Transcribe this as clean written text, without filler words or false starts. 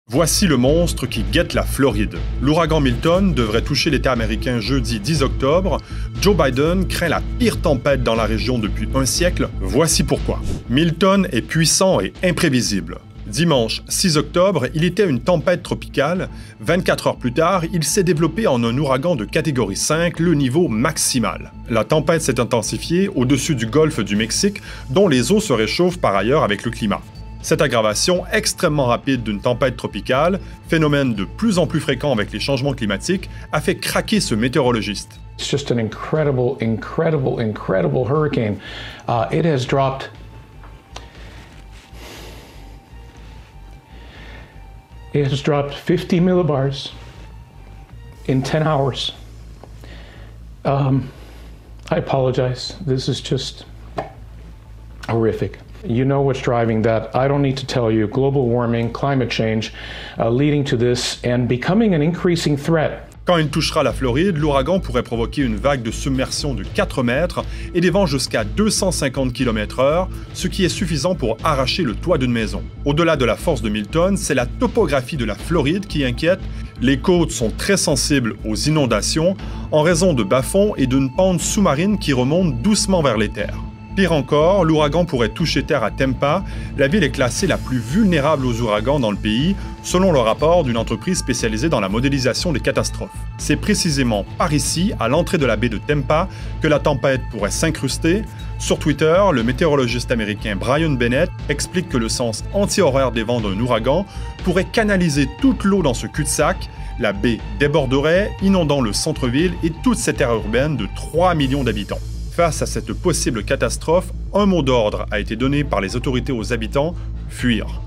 Voici le monstre qui guette la Floride. L'ouragan Milton devrait toucher l'État américain jeudi 10 octobre. Joe Biden craint la pire tempête dans la région depuis un siècle. Voici pourquoi. Milton est puissant et imprévisible. Dimanche 6 octobre, il était une tempête tropicale. 24 heures plus tard, il s'est développé en un ouragan de catégorie 5, le niveau maximal. La tempête s'est intensifiée au-dessus du golfe du Mexique, dont les eaux se réchauffent par ailleurs avec le climat. Cette aggravation extrêmement rapide d'une tempête tropicale, phénomène de plus en plus fréquent avec les changements climatiques, a fait craquer ce météorologiste. It's just an incredible hurricane. It has dropped 50 millibars in 10 hours. I apologize. This is just horrific. You know what's driving that. I don't need to tell you. Global warming, climate change, leading to this and becoming an increasing threat. Quand il touchera la Floride, l'ouragan pourrait provoquer une vague de submersion de 4 mètres et des vents jusqu'à 250 km/h, ce qui est suffisant pour arracher le toit d'une maison. Au-delà de la force de Milton, c'est la topographie de la Floride qui inquiète. Les côtes sont très sensibles aux inondations en raison de bas-fonds et d'une pente sous-marine qui remonte doucement vers les terres. Pire encore, l'ouragan pourrait toucher terre à Tampa. La ville est classée la plus vulnérable aux ouragans dans le pays, selon le rapport d'une entreprise spécialisée dans la modélisation des catastrophes. C'est précisément par ici, à l'entrée de la baie de Tampa, que la tempête pourrait s'incruster. Sur Twitter, le météorologiste américain Brian Bennett explique que le sens anti-horaire des vents d'un ouragan pourrait canaliser toute l'eau dans ce cul-de-sac. La baie déborderait, inondant le centre-ville et toute cette aire urbaine de 3 millions d'habitants. Face à cette possible catastrophe, un mot d'ordre a été donné par les autorités aux habitants, fuir.